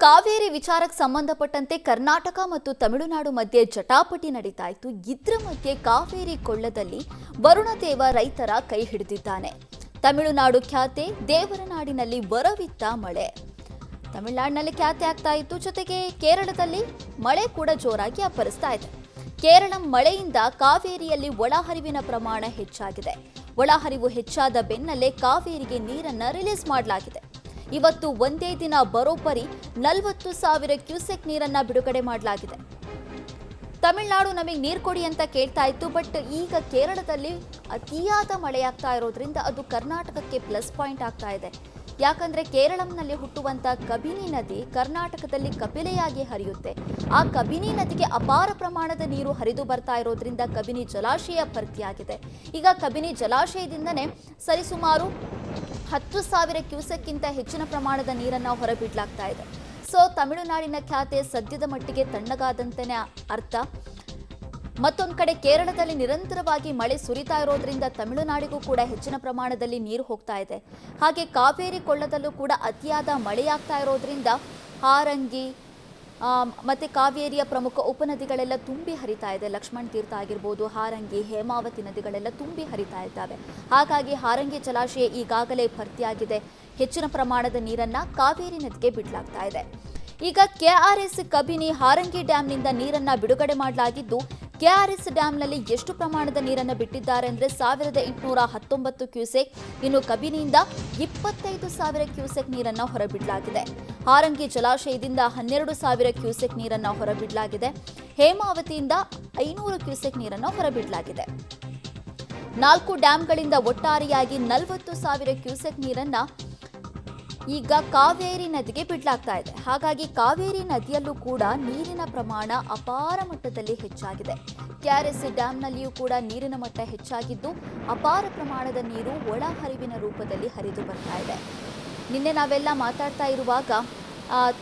ಕಾವೇರಿ ವಿಚಾರಕ್ಕೆ ಸಂಬಂಧಪಟ್ಟಂತೆ ಕರ್ನಾಟಕ ಮತ್ತು ತಮಿಳುನಾಡು ಮಧ್ಯೆ ಜಟಾಪಟಿ ನಡೀತಾ ಇತ್ತು. ಇದರ ಮಧ್ಯೆ ಕಾವೇರಿ ಕೊಳ್ಳದಲ್ಲಿ ವರುಣದೇವ ರೈತರ ಕೈ ಹಿಡಿದಿದ್ದಾನೆ. ತಮಿಳುನಾಡು ಖ್ಯಾತೆ ದೇವರನಾಡಿನಲ್ಲಿ ವರವಿತ್ತ ಮಳೆ. ತಮಿಳುನಾಡಿನಲ್ಲಿ ಖ್ಯಾತೆ ಆಗ್ತಾ ಇತ್ತು, ಜೊತೆಗೆ ಕೇರಳದಲ್ಲಿ ಮಳೆ ಕೂಡ ಜೋರಾಗಿ ಅಪ್ಪರಿಸ್ತಾ ಇದೆ. ಕೇರಳ ಮಳೆಯಿಂದ ಕಾವೇರಿಯಲ್ಲಿ ಒಳಹರಿವಿನ ಪ್ರಮಾಣ ಹೆಚ್ಚಾಗಿದೆ. ಒಳಹರಿವು ಹೆಚ್ಚಾದ ಬೆನ್ನಲ್ಲೇ ಕಾವೇರಿಗೆ ನೀರನ್ನು ರಿಲೀಸ್ ಮಾಡಲಾಗಿದೆ. ಇವತ್ತು ಒಂದೇ ದಿನ ಬರೋಬ್ಬರಿ 40,000 ಕ್ಯೂಸೆಕ್ ನೀರನ್ನ ಬಿಡುಗಡೆ ಮಾಡಲಾಗಿದೆ. ತಮಿಳುನಾಡು ನಮಗೆ ನೀರು ಕೊಡಿ ಅಂತ ಕೇಳ್ತಾ ಇತ್ತು, ಬಟ್ ಈಗ ಕೇರಳದಲ್ಲಿ ಅತಿಯಾದ ಮಳೆಯಾಗ್ತಾ ಇರೋದ್ರಿಂದ ಅದು ಕರ್ನಾಟಕಕ್ಕೆ ಪ್ಲಸ್ ಪಾಯಿಂಟ್ ಆಗ್ತಾ ಇದೆ. ಯಾಕಂದ್ರೆ ಕೇರಳಂನಲ್ಲಿ ಹುಟ್ಟುವಂತ ಕಬಿನಿ ನದಿ ಕರ್ನಾಟಕದಲ್ಲಿ ಕಪಿಲೆಯಾಗಿ ಹರಿಯುತ್ತೆ. ಆ ಕಬಿನಿ ನದಿಗೆ ಅಪಾರ ಪ್ರಮಾಣದ ನೀರು ಹರಿದು ಬರ್ತಾ ಇರೋದ್ರಿಂದ ಕಬಿನಿ ಜಲಾಶಯ ಭರ್ತಿಯಾಗಿದೆ. ಈಗ ಕಬಿನಿ ಜಲಾಶಯದಿಂದನೇ ಸರಿಸುಮಾರು 10,000 ಕ್ಯೂಸೆಕ್ಕಿಂತ ಹೆಚ್ಚಿನ ಪ್ರಮಾಣದ ನೀರನ್ನು ಹೊರಬಿಡಲಾಗ್ತಾ ಇದೆ. ಸೊ ತಮಿಳುನಾಡಿನ ಖ್ಯಾತೆ ಸದ್ಯದ ಮಟ್ಟಿಗೆ ತಣ್ಣಗಾದಂತೆಯೇ ಅರ್ಥ. ಮತ್ತೊಂದು ಕಡೆ ಕೇರಳದಲ್ಲಿ ನಿರಂತರವಾಗಿ ಮಳೆ ಸುರಿತಾ ಇರೋದ್ರಿಂದ ತಮಿಳುನಾಡಿಗೂ ಕೂಡ ಹೆಚ್ಚಿನ ಪ್ರಮಾಣದಲ್ಲಿ ನೀರು ಹೋಗ್ತಾ ಇದೆ. ಹಾಗೆ ಕಾವೇರಿ ಕೊಳ್ಳದಲ್ಲೂ ಕೂಡ ಅತಿಯಾದ ಮಳೆಯಾಗ್ತಾ ಇರೋದ್ರಿಂದ ಹಾರಂಗಿ ಮತ್ತು ಕಾವೇರಿಯ ಪ್ರಮುಖ ಉಪನದಿಗಳೆಲ್ಲ ತುಂಬಿ ಹರಿತಾ ಇದೆ. ಲಕ್ಷ್ಮಣ ತೀರ್ಥ ಆಗಿರ್ಬೋದು, ಹಾರಂಗಿ, ಹೇಮಾವತಿ ನದಿಗಳೆಲ್ಲ ತುಂಬಿ ಹರಿತಾ ಇದ್ದಾವೆ. ಹಾಗಾಗಿ ಹಾರಂಗಿ ಜಲಾಶಯ ಈಗಾಗಲೇ ಭರ್ತಿಯಾಗಿದೆ. ಹೆಚ್ಚಿನ ಪ್ರಮಾಣದ ನೀರನ್ನು ಕಾವೇರಿ ನದಿಗೆ ಬಿಡಲಾಗ್ತಾ ಇದೆ. ಈಗ ಕೆಆರ್ಎಸ್ ಕಬಿನಿ ಹಾರಂಗಿ ಡ್ಯಾಂನಿಂದ ನೀರನ್ನು ಬಿಡುಗಡೆ ಮಾಡಲಾಗಿದ್ದು, ಕೆಆರ್ಎಸ್ ಡ್ಯಾಂನಲ್ಲಿ ಎಷ್ಟು ಪ್ರಮಾಣದ ನೀರನ್ನು ಬಿಟ್ಟಿದ್ದಾರೆ ಅಂದರೆ 1,819 ಕ್ಯೂಸೆಕ್. ಇನ್ನು ಕಬಿನಿಯಿಂದ 25,000 ಕ್ಯೂಸೆಕ್ ನೀರನ್ನು ಹೊರಬಿಡಲಾಗಿದೆ. ಹಾರಂಗಿ ಜಲಾಶಯದಿಂದ 12,000 ಕ್ಯೂಸೆಕ್ ನೀರನ್ನು ಹೊರಬಿಡಲಾಗಿದೆ. ಹೇಮಾವತಿಯಿಂದ 500 ಕ್ಯೂಸೆಕ್ ನೀರನ್ನು ಹೊರಬಿಡಲಾಗಿದೆ. 4 ಡ್ಯಾಂಗಳಿಂದ ಒಟ್ಟಾರೆಯಾಗಿ 40,000 ಕ್ಯೂಸೆಕ್ ನೀರನ್ನು ಈಗ ಕಾವೇರಿ ನದಿಗೆ ಬಿಡಲಾಗ್ತಾ ಇದೆ. ಹಾಗಾಗಿ ಕಾವೇರಿ ನದಿಯಲ್ಲೂ ಕೂಡ ನೀರಿನ ಪ್ರಮಾಣ ಅಪಾರ ಮಟ್ಟದಲ್ಲಿ ಹೆಚ್ಚಾಗಿದೆ. ಕೆಆರ್ಎಸ್ ಡ್ಯಾಂನಲ್ಲಿಯೂ ಕೂಡ ನೀರಿನ ಮಟ್ಟ ಹೆಚ್ಚಾಗಿದ್ದು ಅಪಾರ ಪ್ರಮಾಣದ ನೀರು ಒಳಹರಿವಿನ ರೂಪದಲ್ಲಿ ಹರಿದು ಬರ್ತಾ ಇದೆ. ನಿನ್ನೆ ನಾವೆಲ್ಲ ಮಾತಾಡ್ತಾ ಇರುವಾಗ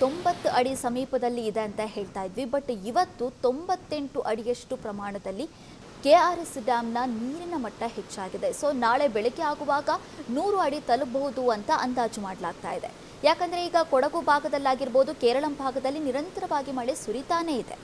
90 ಅಡಿ ಸಮೀಪದಲ್ಲಿ ಇದೆ ಅಂತ ಹೇಳ್ತಾ ಇದ್ವಿ, ಬಟ್ ಇವತ್ತು 98 ಅಡಿಯಷ್ಟು ಪ್ರಮಾಣದಲ್ಲಿ ಕೆಆರ್ಎಸ್ ಡ್ಯಾಂನ ನೀರಿನ ಮಟ್ಟ ಹೆಚ್ಚಾಗಿದೆ. ಸೊ ನಾಳೆ ಬೆಳಗ್ಗೆ ಆಗುವಾಗ 100 ಅಡಿ ತಲುಪಬಹುದು ಅಂತ ಅಂದಾಜು ಮಾಡಲಾಗ್ತಾ ಇದೆ. ಯಾಕಂದರೆ ಈಗ ಕೊಡಗು ಭಾಗದಲ್ಲಾಗಿರ್ಬೋದು, ಕೇರಳ ಭಾಗದಲ್ಲಿ ನಿರಂತರವಾಗಿ ಮಳೆ ಸುರಿತಾನೇ ಇದೆ.